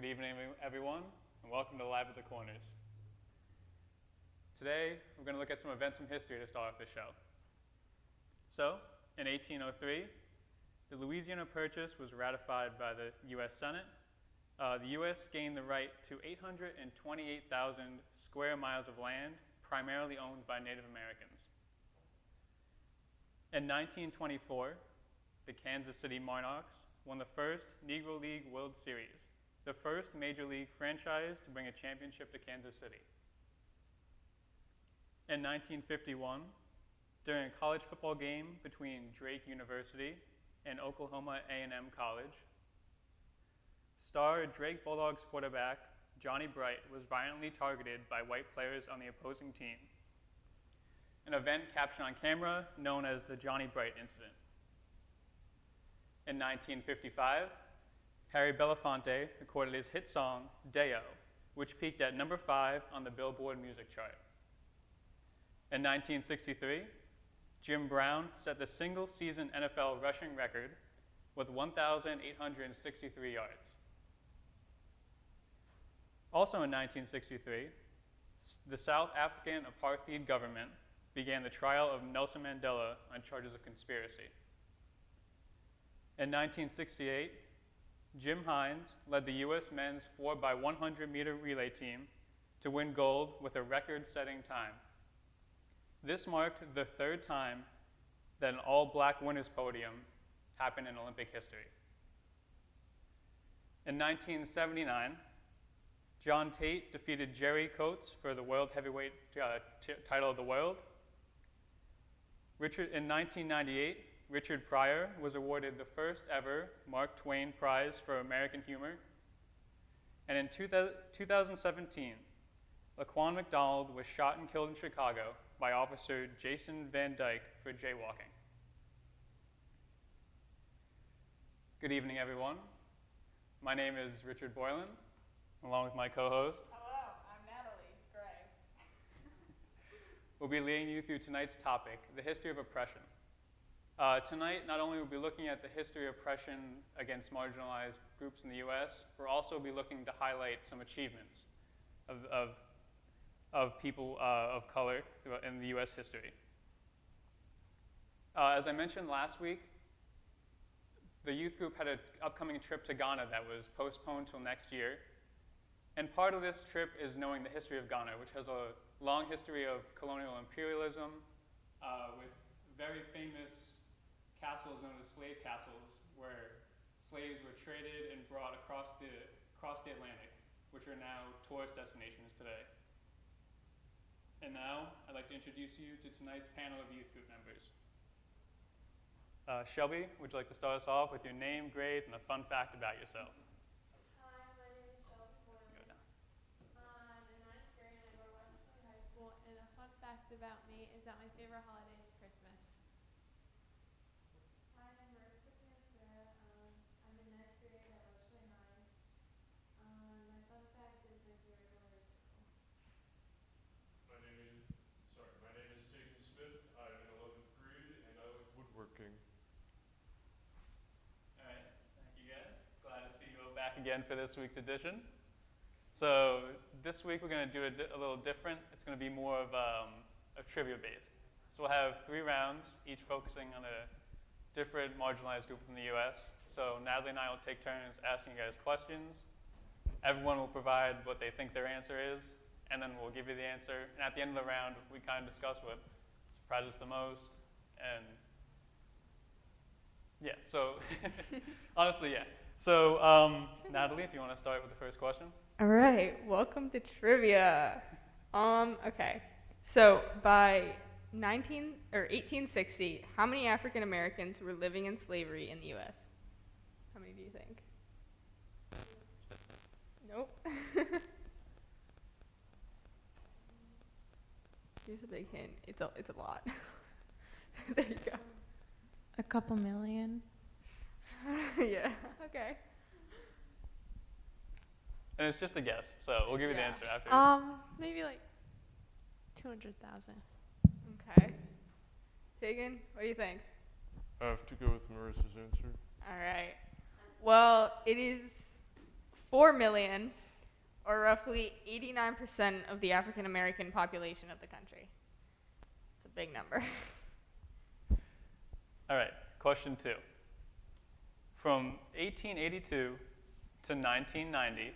Good evening, everyone, and welcome to Live at the Corners. Today, we're going to look at some events from history to start off the show. So, in 1803, the Louisiana Purchase was ratified by the U.S. Senate. The U.S. gained the right to 828,000 square miles of land, primarily owned by Native Americans. In 1924, the Kansas City Monarchs won the first Negro League World Series, the first major league franchise to bring a championship to Kansas City. In 1951, during a college football game between Drake University and Oklahoma A&M College, star Drake Bulldogs quarterback Johnny Bright was violently targeted by white players on the opposing team, an event captured on camera known as the Johnny Bright incident. In 1955, Harry Belafonte recorded his hit song, Day-O, which peaked at number 5 on the Billboard music chart. In 1963, Jim Brown set the single-season NFL rushing record with 1,863 yards. Also in 1963, the South African apartheid government began the trial of Nelson Mandela on charges of conspiracy. In 1968, Jim Hines led the U.S. men's 4x100 meter relay team to win gold with a record-setting time. This marked the third time that an all-black winners podium happened in Olympic history. In 1979, John Tate defeated Jerry Coates for the world heavyweight title of the world. In 1998, Richard Pryor was awarded the first ever Mark Twain Prize for American Humor. And in 2017, Laquan McDonald was shot and killed in Chicago by Officer Jason Van Dyke for jaywalking. Good evening, everyone. My name is Richard Boylan, along with my co-host. Hello, I'm Natalie Gray. We'll be leading you through tonight's topic, the history of oppression. Tonight, not only will we be looking at the history of oppression against marginalized groups in the U.S., we'll also be looking to highlight some achievements of people of color in the U.S. history. As I mentioned last week, the youth group had an upcoming trip to Ghana that was postponed till next year. And part of this trip is knowing the history of Ghana, which has a long history of colonial imperialism with very famous castles known as slave castles, where slaves were traded and brought across the Atlantic, which are now tourist destinations today. And now, I'd like to introduce you to tonight's panel of youth group members. Shelby, would you like to start us off with your name, grade, and a fun fact about yourself? Hi, my name is Shelby Boylan. I'm in 9th grade and I go to West Point High School, and a fun fact about me is that my favorite holiday is Christmas. Hi, I'm Marissa Pansera. I'm in 9th grade at West Point High. My fun fact is my favorite color is purple. My name is Stephen Smith. I'm in 11th grade and I like woodworking. All right, thank you guys. Glad to see you all back again for this week's edition. So this week we're going to do a little different. It's going to be more of trivia based. So we'll have 3 rounds, each focusing on a different marginalized group in the U.S. So Natalie and I will take turns asking you guys questions. Everyone will provide what they think their answer is, and then we'll give you the answer. And at the end of the round, we kind of discuss what surprises the most. And yeah, so honestly, yeah. So Natalie, if you want to start with the first question. All right, welcome to trivia. Okay, so by 1860, how many African Americans were living in slavery in the U.S.? How many do you think? Nope. Here's a big hint. It's a lot. There you go. A couple million. Yeah. Okay. And it's just a guess, so we'll give you the answer after. Maybe like 200,000. Okay. Tegan, what do you think? I have to go with Marissa's answer. All right. Well, it is 4 million, or roughly 89% of the African American population of the country. It's a big number. All right, question 2. From 1882 to 1990,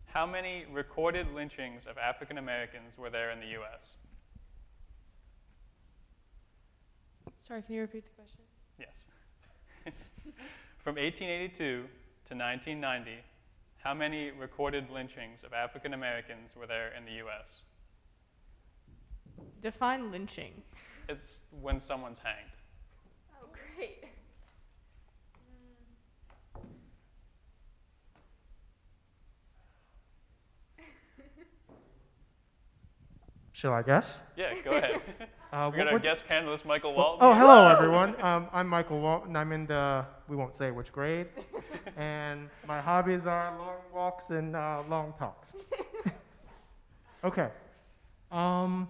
how many recorded lynchings of African Americans were there in the U.S.? Sorry, can you repeat the question? Yes. From 1882 to 1990, how many recorded lynchings of African Americans were there in the U.S.? Define lynching. It's when someone's hanged. Oh, great. Shall I guess? Yeah, go ahead. We got our guest panelist, Michael Walton. Oh, hello, everyone. I'm Michael Walton. I'm in the, we won't say which grade. And my hobbies are long walks and long talks. Okay. Could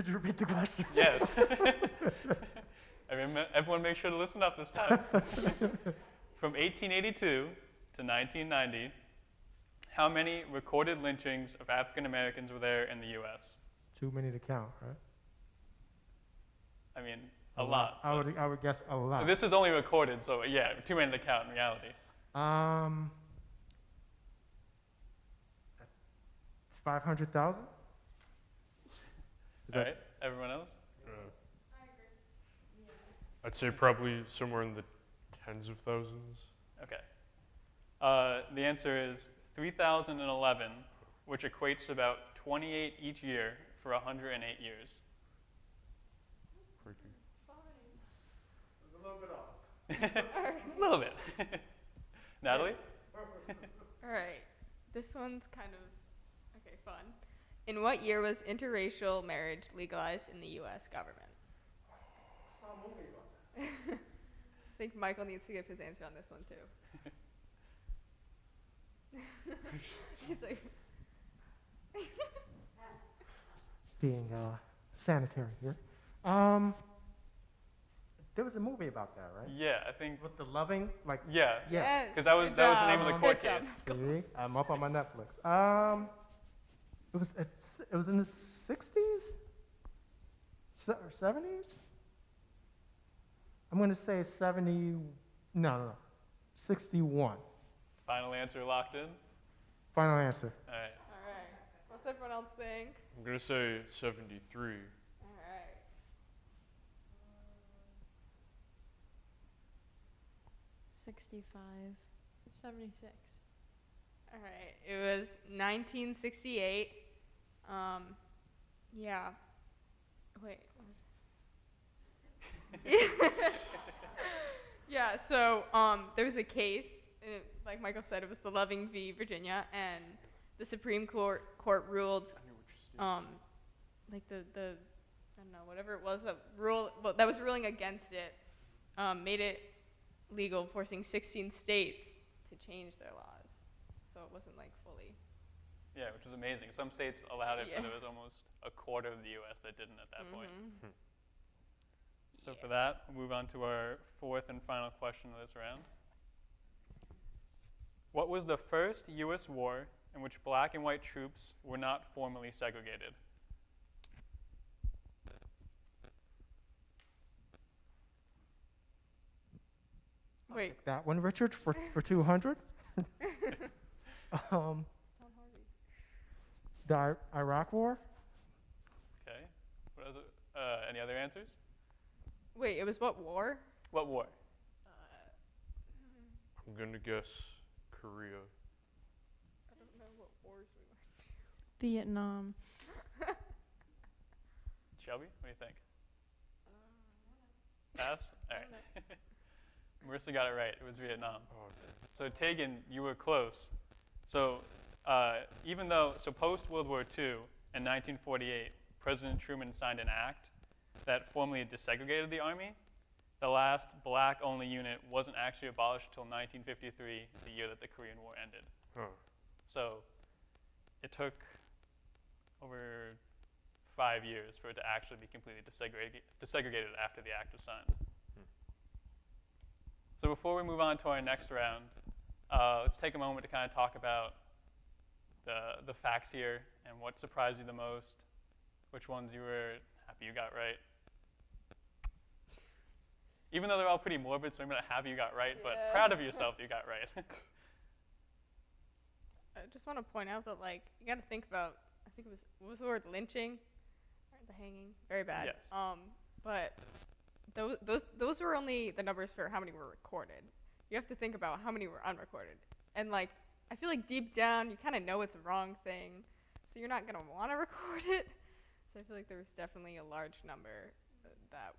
you repeat the question? Yes. Everyone make sure to listen up this time. From 1882 to 1990, how many recorded lynchings of African Americans were there in the U.S.? Too many to count, right? I mean, a lot. I would guess a lot. This is only recorded, so yeah, too many to count in reality. 500,000? All right, everyone else? I'd say probably somewhere in the tens of thousands. Okay. The answer is 3,011, which equates to about 28 each year for 108 years. Freaky. It was a little bit off. A little bit. Natalie? All right. This one's kind of, okay, fun. In what year was interracial marriage legalized in the U.S. government? I saw a movie about that. I think Michael needs to give his answer on this one, too. He's like... Being sanitary here. There was a movie about that, right? Yeah, I think. With the loving, like. Yeah. Yeah. Because that was the name of the court Good job. case. See, I'm up on my Netflix. It was in the 60s? Or 70s? I'm going to say no, 61. Final answer locked in? Final answer. All right. All right. What's everyone else think? I'm going to say 73. All right. 65. 76. All right. It was 1968. Yeah. Wait. Yeah, so there was a case, like Michael said, it was the Loving v. Virginia, and the Supreme Court ruled, like the I don't know, whatever it was that was ruling against it, made it legal, forcing 16 states to change their laws. So it wasn't like fully. Yeah, which is amazing. Some states allowed it, Yeah. but there was almost a quarter of the U.S. that didn't at that point. So Yeah. for that, we'll move on to our fourth and final question of this round. What was the first U.S. war in which black and white troops were not formally segregated? Wait. Take that one, Richard, for 200. The Iraq War? Okay. What else? Any other answers? Wait, it was what war? What war? I'm going to guess Korea. I don't know what wars we went to. Vietnam. Shelby, what do you think? Pass? All right. Marissa got it right. It was Vietnam. Oh, okay. So Tegan, you were close. So post World War II in 1948, President Truman signed an act that formally desegregated the Army. The last black-only unit wasn't actually abolished until 1953, the year that the Korean War ended. Huh. So it took over 5 years for it to actually be completely desegregated after the act was signed. So before we move on to our next round, let's take a moment to kind of talk about the facts here and what surprised you the most, which ones you were happy you got right. Even though they're all pretty morbid, so I'm not happy you got right, but Yeah. proud of yourself that you got right. I just want to point out that, like, you got to think about, I think it was, what was the word, lynching? Or the hanging? Very bad. Yes. But those were only the numbers for how many were recorded. You have to think about how many were unrecorded. And, like, I feel like deep down, you kind of know it's a wrong thing, so you're not going to want to record it. So I feel like there was definitely a large number that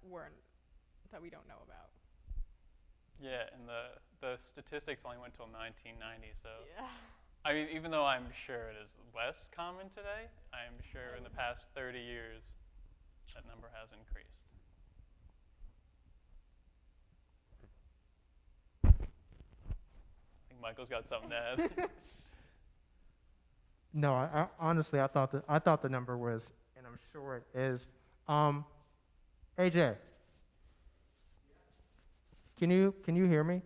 we don't know about. Yeah, and the statistics only went till 1990, so Yeah. I mean, even though I'm sure it is less common today, I'm sure in the past 30 years that number has increased. I think Michael's got something to add. No, I honestly, I thought the number was, and I'm sure it is. AJ, can you hear me?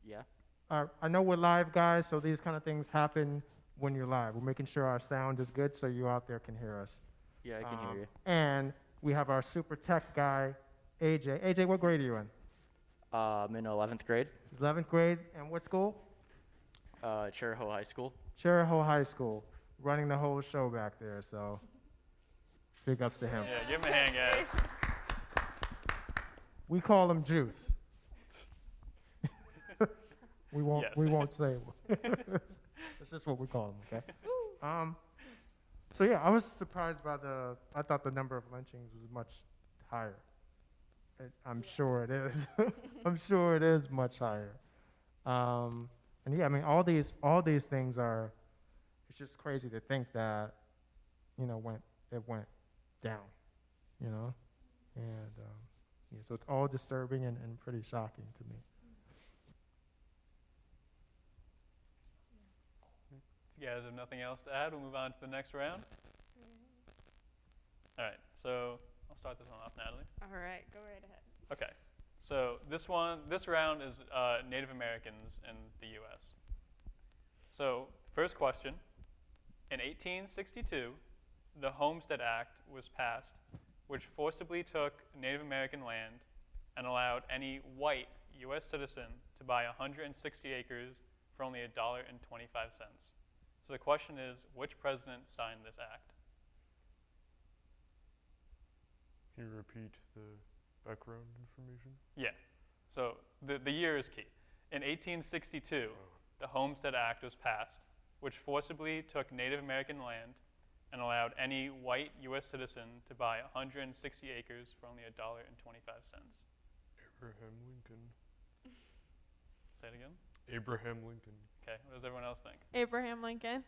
Yeah. I know we're live, guys, so these kind of things happen when you're live. We're making sure our sound is good so you out there can hear us. Yeah, I can hear you. And we have our super tech guy, AJ. AJ, what grade are you in? I'm in 11th grade, 11th grade, and what school? Cheraho High School. Cheraho High School, running the whole show back there, so big ups to him. Yeah, give him a hand, guys. We call him Juice. we Yes. won't say. That's just what we call him, okay? So yeah, I was surprised by I thought the number of lynchings was much higher. I'm sure it is. I'm sure it is much higher. And yeah, I mean, all these things are, it's just crazy to think that, you know, it went down, you know? And yeah, so it's all disturbing and pretty shocking to me. If you guys have nothing else to add, we'll move on to the next round. All right, so I'll start this one off, Natalie. All right, go right ahead. Okay, so this round is Native Americans in the U.S. So first question, in 1862, the Homestead Act was passed, which forcibly took Native American land and allowed any white U.S. citizen to buy 160 acres for only $1.25. So the question is, which president signed this act? Can you repeat the background information? Yeah, so the year is key. In 1862, the Homestead Act was passed, which forcibly took Native American land and allowed any white U.S. citizen to buy 160 acres for only $1.25. Abraham Lincoln. Say it again. Abraham Lincoln. Okay, what does everyone else think? Abraham Lincoln.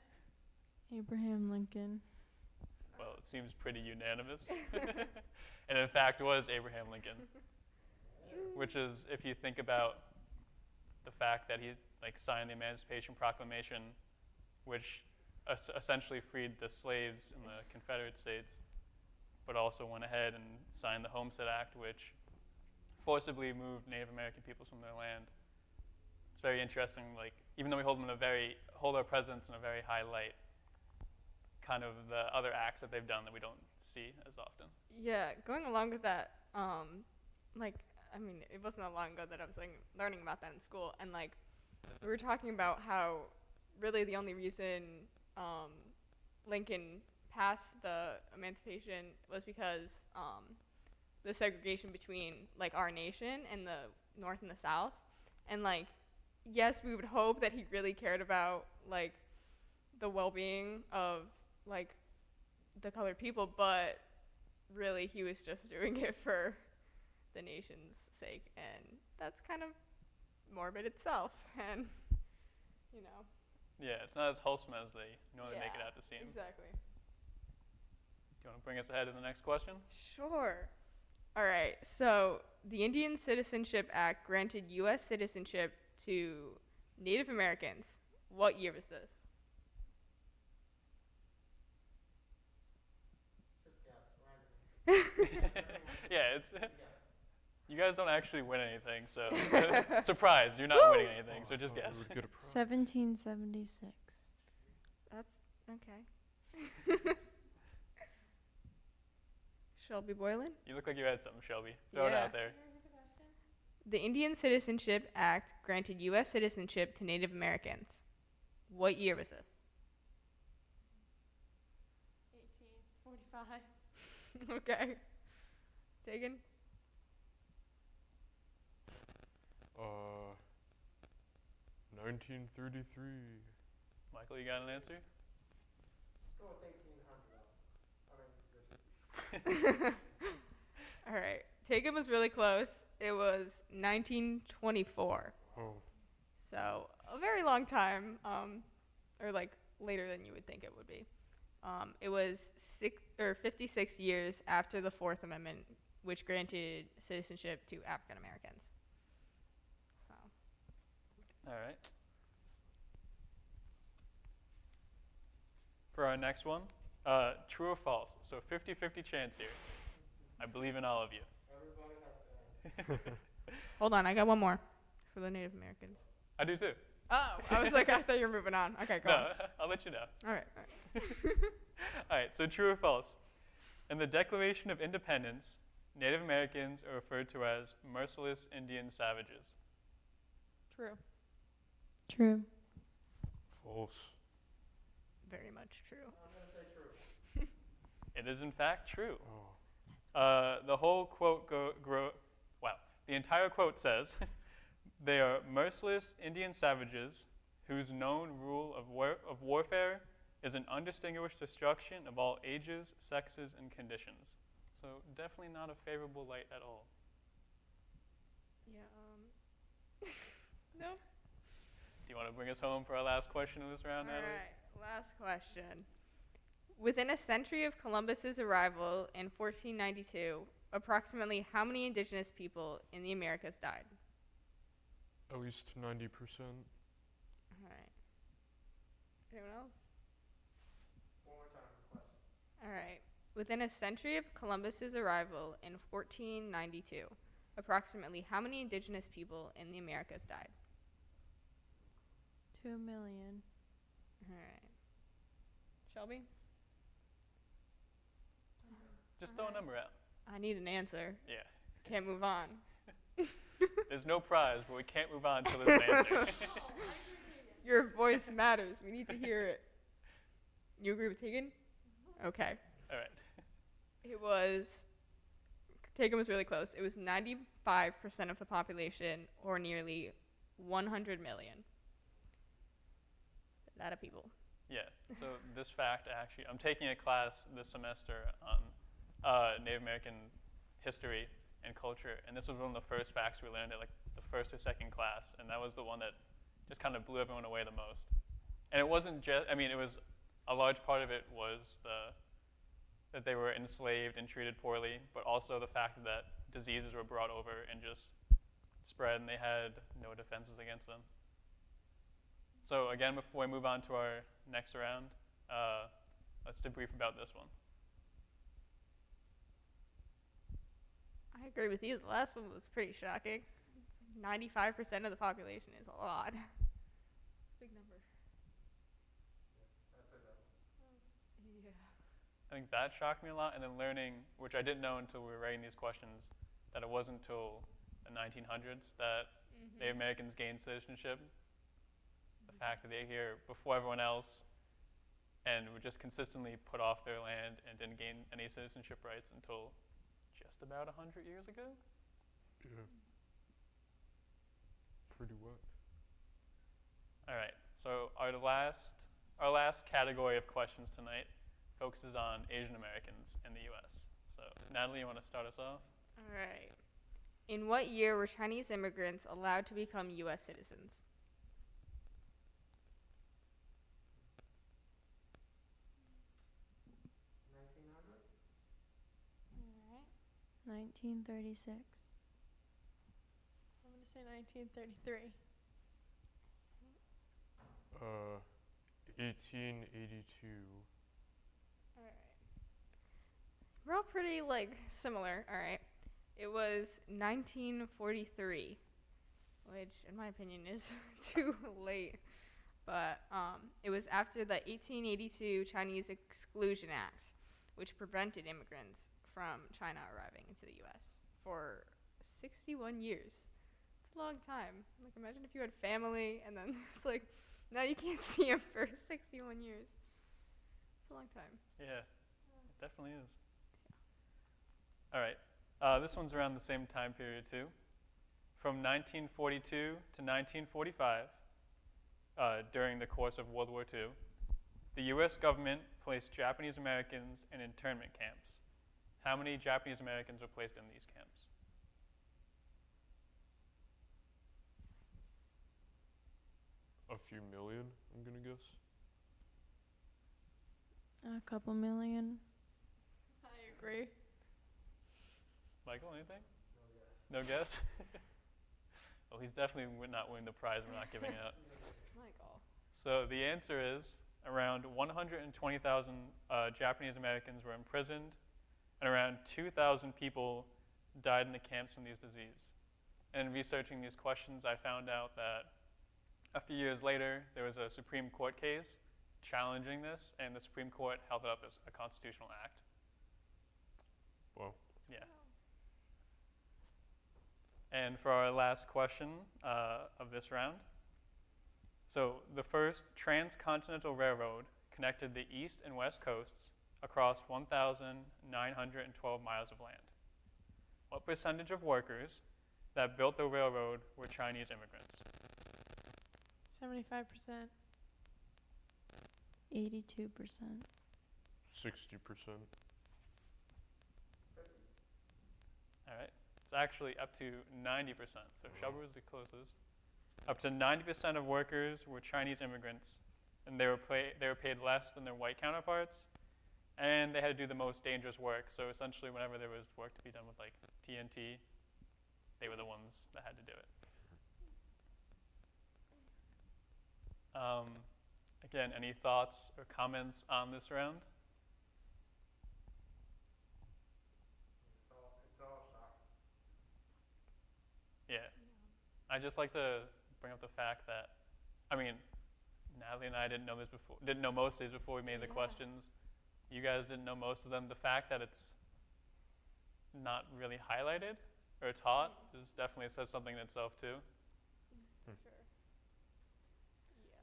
Abraham Lincoln. Well, it seems pretty unanimous. And in fact, it was Abraham Lincoln, which is, if you think about the fact that he signed the Emancipation Proclamation, which essentially freed the slaves in the Confederate States, but also went ahead and signed the Homestead Act, which forcibly moved Native American peoples from their land. It's very interesting, even though we hold our presidents in a very high light, kind of the other acts that they've done that we don't see as often. Yeah, going along with that, I mean, it wasn't that long ago that I was learning about that in school, and we were talking about how really the only reason Lincoln passed the emancipation was because the segregation between our nation and the North and the South, and yes, we would hope that he really cared about the well-being of the colored people, but really he was just doing it for the nation's sake, and that's kind of morbid itself, and you know. Yeah, it's not as wholesome as they normally make it out to seem. Exactly. Do you want to bring us ahead to the next question? Sure. All right, so the Indian Citizenship Act granted U.S. citizenship to Native Americans. What year was this? Yeah, it's You guys don't actually win anything, so surprise, you're not winning anything, so just guess. 1776. That's okay. Shelby Boylan. You look like you had something, Shelby. Throw it Yeah. out there. The Indian Citizenship Act granted U.S. citizenship to Native Americans. What year was this? 1845. Okay. Tegan? 1933. Michael, you got an answer? All right. Tegan was really close. It was 1924. Oh. So a very long time, or like later than you would think it would be. It was 56 years after the Fourth Amendment, which granted citizenship to African Americans. So All right. For our next one, true or false? So 50-50 chance here. I believe in all of you. hold on, I got one more for the Native Americans. I do too. Oh, I was like, I thought you were moving on. Okay, go No, on. I'll let you know. All right. All right, so true or false? In the Declaration of Independence, Native Americans are referred to as merciless Indian savages. True. True. False. Very much true. It is in fact true. Oh. The whole quote the entire quote says, they are merciless Indian savages whose known rule of warfare is an undistinguished destruction of all ages, sexes, and conditions. So definitely not a favorable light at all. Yeah, no. Do you want to bring us home for our last question of this round, All Natalie? right, last question. Within a century of Columbus's arrival in 1492, approximately how many indigenous people in the Americas died? At least 90%. All right. Anyone else? One more time for the question. All right. Within a century of Columbus's arrival in 1492, approximately how many indigenous people in the Americas died? 2 million. All right. Shelby? Just throw a number out. I need an answer. Yeah. Can't move on. There's no prize, but we can't move on until there's an answer. Your voice matters. We need to hear it. You agree with Tegan? Okay. All right. It was, Tegan was really close. It was 95% of the population, or nearly 100 million. A lot of people. Yeah, so this fact actually, I'm taking a class this semester on Native American history and culture, and this was one of the first facts we learned at like the first or second class, and that was the one that just kind of blew everyone away the most. And it wasn't just, it was, a large part of it was that they were enslaved and treated poorly, but also the fact that diseases were brought over and just spread, and they had no defenses against them. So again, before we move on to our next round, let's debrief about this one. I agree with you. The last one was pretty shocking. 95% of the population is a lot. Big number. Yeah. I think that shocked me a lot, and then learning, which I didn't know until we were writing these questions, that it wasn't until the 1900s that Native Americans gained citizenship. The fact that they're here before everyone else and would just consistently put off their land and didn't gain any citizenship rights until just about 100 years ago. Yeah. Pretty wet. All right, so our last category of questions tonight focuses on Asian Americans in the U.S. So Natalie, you want to start us off? All right. In what year were Chinese immigrants allowed to become U.S. citizens? 1936. I'm going to say 1933. 1882. All right. We're all pretty, similar. All right. It was 1943, which, in my opinion, is too late. But it was after the 1882 Chinese Exclusion Act, which prevented immigrants from China arriving into the U.S. for 61 years. It's a long time. Like, imagine if you had family and then it's like, now you can't see them for 61 years. It's a long time. Yeah, it definitely is. All right. This one's around the same time period, too. From 1942 to 1945, during the course of World War II, the U.S. government placed Japanese Americans in internment camps. How many Japanese Americans were placed in these camps? A few million, I'm gonna guess. A couple million. I agree. Michael, anything? No guess? Well, he's definitely not winning the prize we're not giving out. Michael. So the answer is around 120,000 Japanese Americans were imprisoned, and around 2,000 people died in the camps from these diseases. And in researching these questions, I found out that a few years later, there was a Supreme Court case challenging this, and the Supreme Court held it up as a constitutional act. Wow. Yeah. And for our last question of this round, so the first transcontinental railroad connected the east and west coasts across 1,912 miles of land. What percentage of workers that built the railroad were Chinese immigrants? 75%. 82%. 60%. All right. It's actually up to 90%. So Shelby was the closest. Up to 90% of workers were Chinese immigrants, and they were paid less than their white counterparts, and they had to do the most dangerous work. So essentially, whenever there was work to be done with like TNT, they were the ones that had to do it. Again, any thoughts or comments on this round? It's all shocking. Yeah. I just like to bring up the fact that, I mean, Natalie and I didn't know most of these before we made the questions. You guys didn't know most of them. The fact that it's not really highlighted or taught is definitely says something in itself too. Sure. Yeah.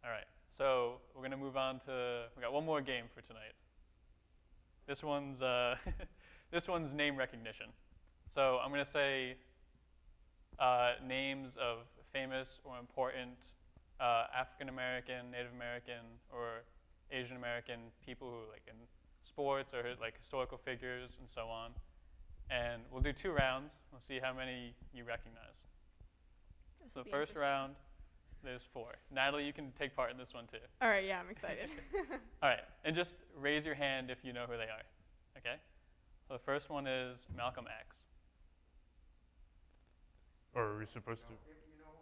All right, so we're gonna move on to, we got one more game for tonight. This one's this one's name recognition. So I'm gonna say names of famous or important African American, Native American, or Asian American people who like in sports or like historical figures and so on. And we'll do 2 rounds. We'll see how many you recognize. So the first round, there's 4. Natalie, you can take part in this one too. All right, yeah, I'm excited. All right, and just raise your hand if you know who they are, okay? So the first one is Malcolm X. Or are we supposed to?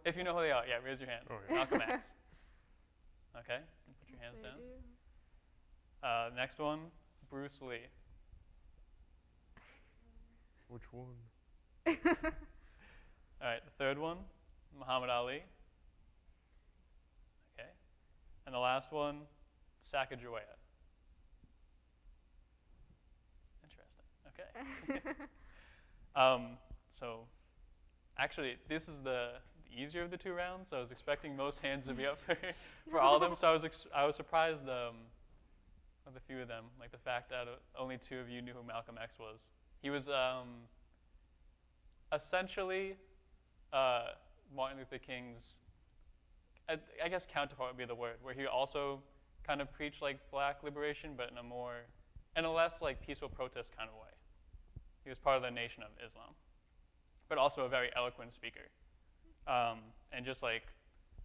If you know who they are, yeah, raise your hand. Oh, yeah. Malcolm X. Okay, put your hands Yes, down. Next one, Bruce Lee. Which one? All right, the third one, Muhammad Ali. Okay, and the last one, Sacagawea. Interesting. Okay. So, actually, this is the easier of the 2 rounds. So I was expecting most hands to be up for all of them. So I was surprised with a few of them, like the fact that only 2 of you knew who Malcolm X was. He was essentially Martin Luther King's, I guess counterpart would be the word, where he also kind of preached like black liberation, but in a less like peaceful protest kind of way. He was part of the Nation of Islam, but also a very eloquent speaker. And just like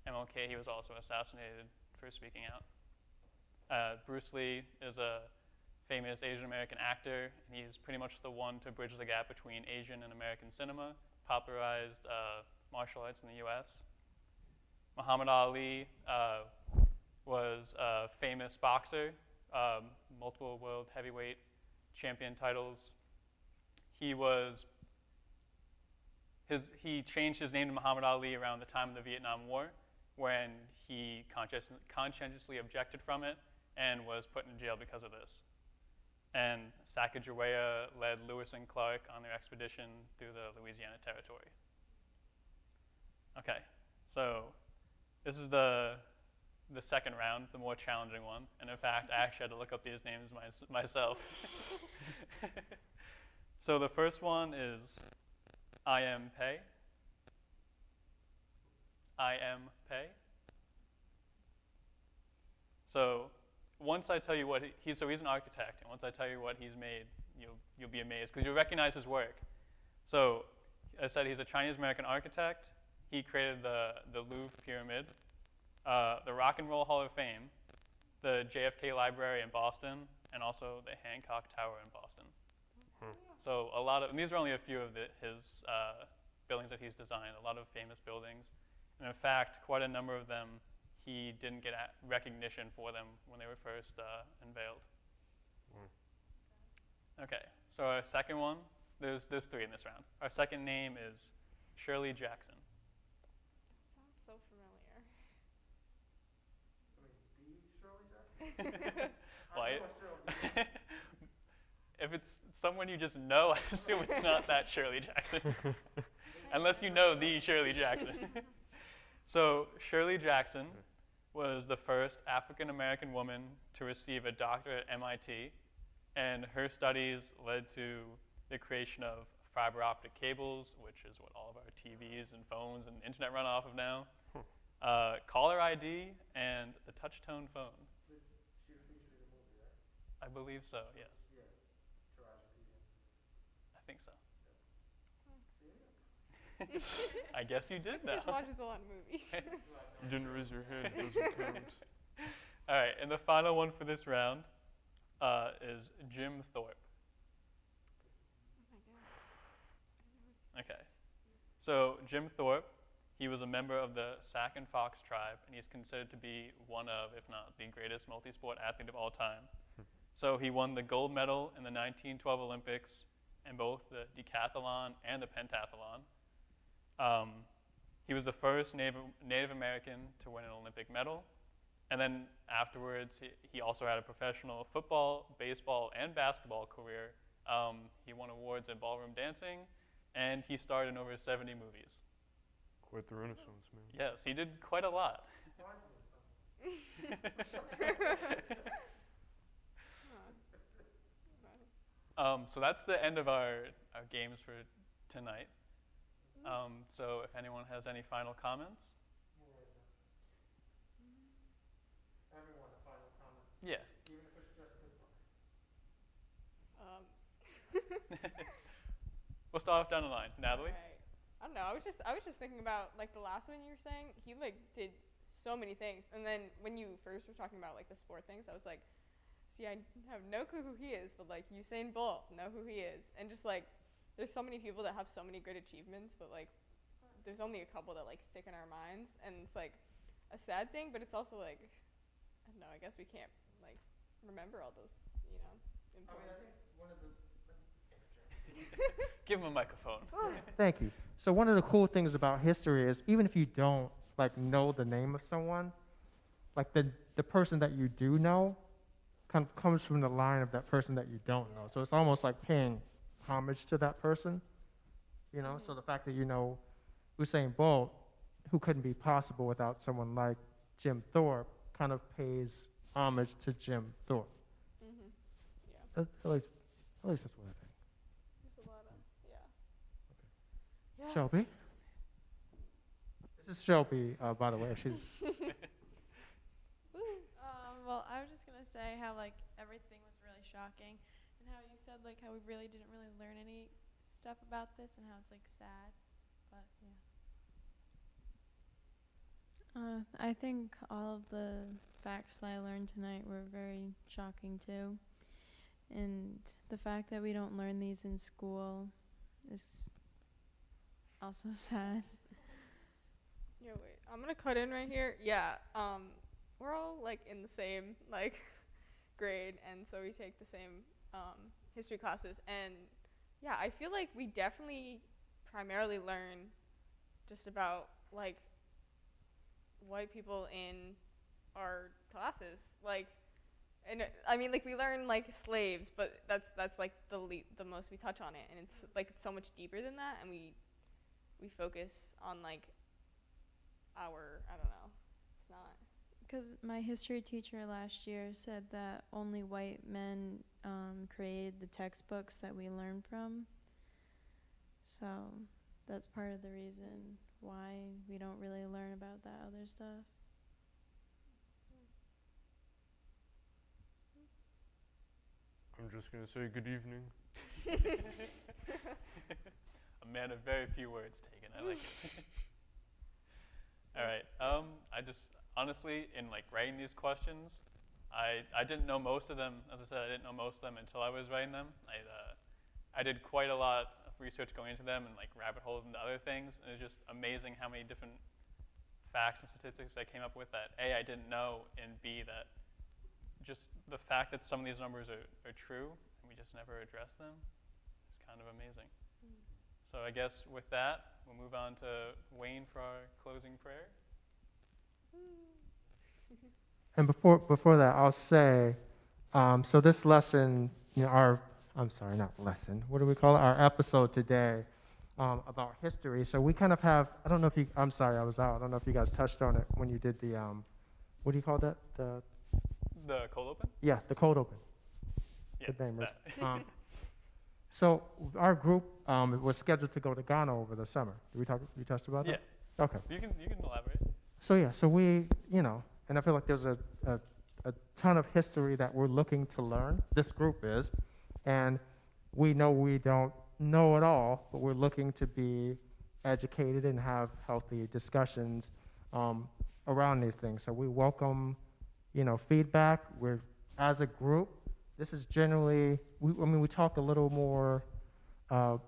MLK, he was also assassinated for speaking out. Bruce Lee is a famous Asian American actor, and he's pretty much the one to bridge the gap between Asian and American cinema, popularized martial arts in the US. Muhammad Ali was a famous boxer, multiple world heavyweight champion titles. He was he changed his name to Muhammad Ali around the time of the Vietnam War, when he conscientiously objected from it and was put in jail because of this. And Sacagawea led Lewis and Clark on their expedition through the Louisiana Territory. Okay, so this is the second round, the more challenging one. And in fact, I actually had to look up these names myself. So the first one is I am Pei. I am Pei. So once I tell you what he's an architect, and once I tell you what he's made, you'll be amazed because you'll recognize his work. So as I said, he's a Chinese-American architect. He created the Louvre Pyramid, the Rock and Roll Hall of Fame, the JFK Library in Boston, and also the Hancock Tower in Boston. So and these are only a few of his buildings that he's designed, a lot of famous buildings. And in fact, quite a number of them, he didn't get recognition for them when they were first unveiled. Okay, so our second one, there's three in this round. Our second name is Shirley Jackson. Sounds so familiar. Well, if it's someone you just know, I assume it's not that Shirley Jackson. Unless you know the Shirley Jackson. So Shirley Jackson was the first African-American woman to receive a doctorate at MIT, and her studies led to the creation of fiber optic cables, which is what all of our TVs and phones and internet run off of now, caller ID, and the touch-tone phone. I believe so, yes. I think so. I guess you did He now. just watches a lot of movies. You didn't raise your hand, it doesn't count. All right, and the final one for this round is Jim Thorpe. Oh my god. Okay. So Jim Thorpe, he was a member of the Sac and Fox tribe, and he's considered to be one of, if not the greatest multi-sport athlete of all time. So he won the gold medal in the 1912 Olympics in both the decathlon and the pentathlon. He was the first Native American to win an Olympic medal. And then afterwards, he also had a professional football, baseball, and basketball career. He won awards in ballroom dancing, and he starred in over 70 movies. Quite the renaissance, man. Yes, he did quite a lot. So that's the end of our games for tonight. So if anyone has any final comments? Everyone a final comment. Yeah. Even if it's just goodbye. We'll start off down the line. Natalie? Right. I don't know. I was just thinking about like the last one you were saying. He like did so many things, and then when you first were talking about like the sport things, I was like, see, I have no clue who he is, but like Usain Bolt, know who he is, and just like there's so many people that have so many good achievements, but like there's only a couple that like stick in our minds, and it's like a sad thing, but it's also like I don't know. I guess we can't like remember all those, you know, important. I think one of the Give him a microphone. Thank you. So one of the cool things about history is even if you don't like know the name of someone, like the person that you do know kind of comes from the line of that person that you don't know. So it's almost like paying homage to that person, you know? So the fact that you know Usain Bolt, who couldn't be possible without someone like Jim Thorpe, kind of pays homage to Jim Thorpe. Mm-hmm. Yeah. At least that's what I think. There's a lot of yeah. Shelby? This is Shelby, by the way. Well, I was just gonna say how like everything was really shocking, and how you said like how we really didn't really learn any stuff about this, and how it's like sad, but yeah. I think all of the facts that I learned tonight were very shocking too. And the fact that we don't learn these in school is also sad. Yeah, wait. I'm gonna cut in right here. Yeah. We're all like in the same like grade, and so we take the same history classes. And yeah, I feel like we definitely primarily learn just about like white people in our classes, like, and I mean, like, we learn like slaves, but that's like the most we touch on it, and it's like it's so much deeper than that, and we focus on like our, I don't know, it's not. Because my history teacher last year said that only white men created the textbooks that we learn from. So that's part of the reason why we don't really learn about that other stuff. I'm just gonna say good evening. A man of very few words taken. I like it. All right. I just honestly, in like writing these questions, I didn't know most of them. As I said, I didn't know most of them until I was writing them. I did quite a lot of research going into them and like rabbit holes into other things. And it was just amazing how many different facts and statistics I came up with that A, I didn't know, and B, that just the fact that some of these numbers are true and we just never address them is kind of amazing. So I guess with that, we'll move on to Wayne for our closing prayer. And before that, I'll say, so this lesson, not lesson, what do we call it? Our episode today about history. So we kind of have, I don't know if you, I'm sorry, I was out. I don't know if you guys touched on it when you did the, what do you call that? The cold open? Yeah, the cold open. Yeah, Good name, Rich. that. So our group was scheduled to go to Ghana over the summer. Did we touched about that? Yeah. Okay. You can elaborate. So yeah, so we, and I feel like there's a ton of history that we're looking to learn. This group is, and we know we don't know it all, but we're looking to be educated and have healthy discussions around these things. So we welcome, feedback. We're, as a group, this is generally, we talk a little more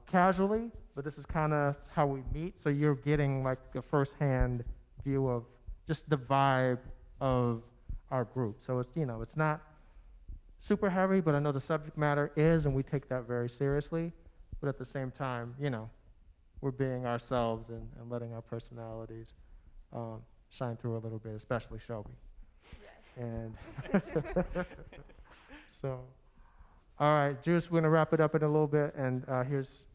casually, but this is kind of how we meet. So you're getting like a firsthand view of just the vibe of our group. So it's, it's not super heavy, but I know the subject matter is, and we take that very seriously. But at the same time, we're being ourselves and letting our personalities shine through a little bit, especially Shelby. Yes. And so, all right, Juice, we're gonna wrap it up in a little bit, and here's.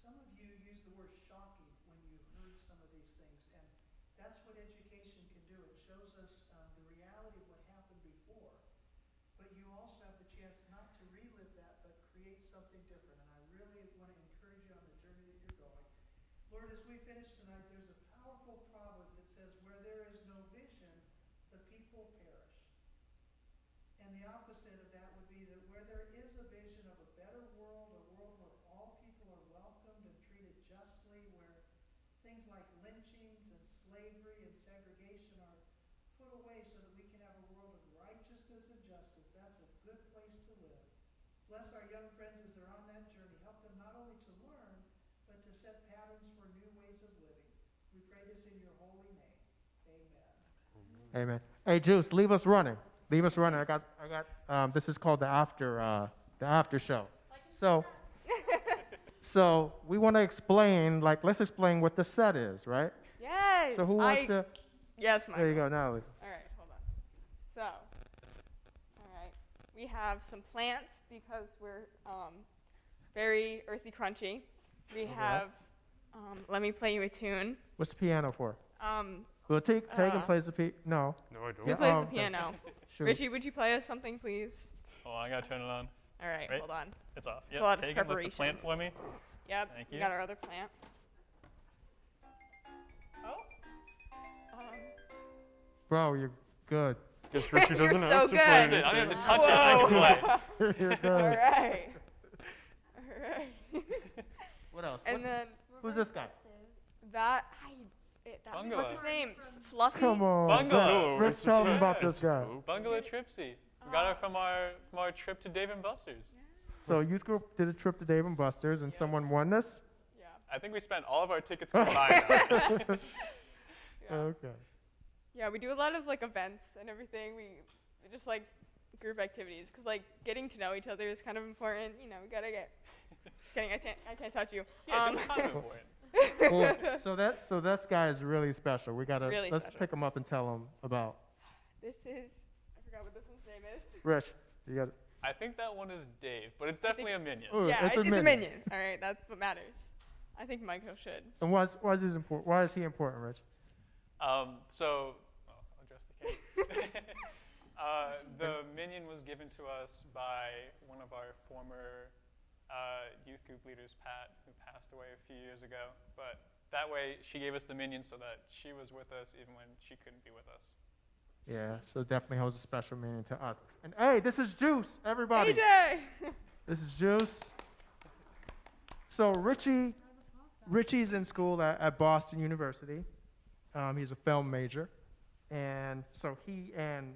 Some of you use the word shocking when you heard some of these things, and that's what education can do. It shows us the reality of what happened before, but you also have the chance not to relive that, but create something different. And I really want to encourage you on the journey that you're going. Lord, as we finish tonight, there's a powerful proverb that says, where there is no vision, the people perish. And the opposite of that would be that where there is a vision of a better world, a world where all people are welcomed and treated justly, where things like lynchings and slavery and segregation are put away so that we can have a world of righteousness and justice, that's a good place to live. Bless our young friends as they're on that journey. Help them not only to learn, but to set patterns for new ways of living. We pray this in your holy name. Amen. Amen. Hey, Juice, leave us running. Leave us running. I got. This is called the after show. So we want to explain. Let's explain what the set is, right? Yes. So who wants to? Yes, Michael. There you go, Natalie. All right, hold on. So, all right, we have some plants because we're very earthy crunchy. We have. Let me play you a tune. What's the piano for? Well, Tegan plays the piano. No. No, I don't. Who plays the piano? Shoot. Richie, would you play us something, please? Oh, I gotta turn it on. All right, Right. hold on. It's off. It's a lot of Tegan, lift the preparation. plant for me. Yep, Thank we you. got our other plant. Oh. Bro, you're good. Guess Richie You're doesn't so have to good. play I don't have anything. to touch it. I can play. You're good. All right. All right. What else? And then Who's this guy? that, Bungalow. what's his name? Fluffy? Come on. Bungalow. Let's tell them about this guy. Bungalow Tripsy. We got her from our trip to Dave and Buster's. So youth group did a trip to Dave and Buster's, and Yeah. someone won this? Yeah. I think we spent all of our tickets combined on it. Yeah. Okay. Yeah, we do a lot of like events and everything. We just like group activities, because like getting to know each other is kind of important. You know, we gotta get. Just kidding. I can't touch you. Yeah, just kind of important. Cool. So this guy is really special. We gotta Really let's special. pick him up and tell him about. This is. I forgot what this one's name is. Rich, you got. I think that one is Dave, but it's definitely a minion. Ooh, Yeah, it's it's a a minion. minion. All right, that's what matters. I think Michael should. And why is he important? Why is he important, Rich? So, I'll address the cake. The minion was given to us by one of our former youth group leaders, Pat, who passed away a few years ago. But that way, she gave us the minion so that she was with us even when she couldn't be with us. Yeah, so definitely holds a special meaning to us. And hey, this is Juice, everybody. AJ. This is Juice. So Richie's in school at Boston University. He's a film major. And so he and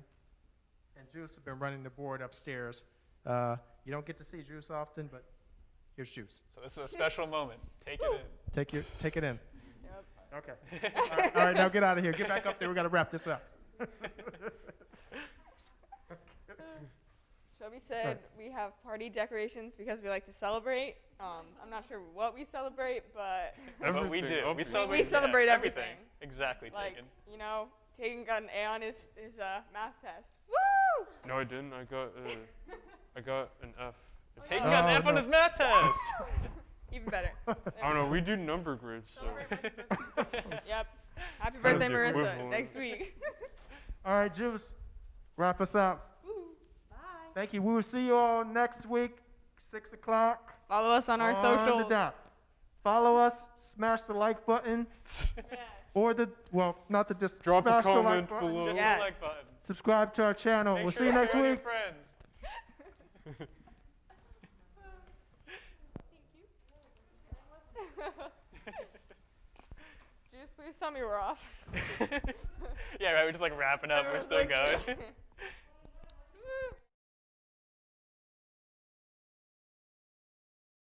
Juice have been running the board upstairs. You don't get to see Juice often, but here's Juice. So this is a special moment. Take it in. Take it in. Yep. Okay. All right, now get out of here. Get back up there. We got to wrap this up. Shelby said we have party decorations because we like to celebrate. I'm not sure what we celebrate, but But we do. We celebrate, we celebrate yeah, everything. Exactly, like, Tegan. you know, Tegan got an A on his math test. Woo! No, I didn't. I got an F. Tegan got an F on his math test. Even better. I don't know. We do number grids, so. Yep. Happy Kind of birthday, the Marissa. equivalent. Next week. All right, Juice, wrap us up. Bye. Thank you. We will see you all next week, 6 o'clock. Follow us on our the socials. dot. Follow us, smash the like button, Yeah. or not the just Drop a smash the like comment button. below. Just Yes. the like button. Subscribe to our channel. Make We'll sure see you next share with week. your friends. Juice, please tell me we're off. Yeah, right. We're just like wrapping up. We're Everyone's still like- going.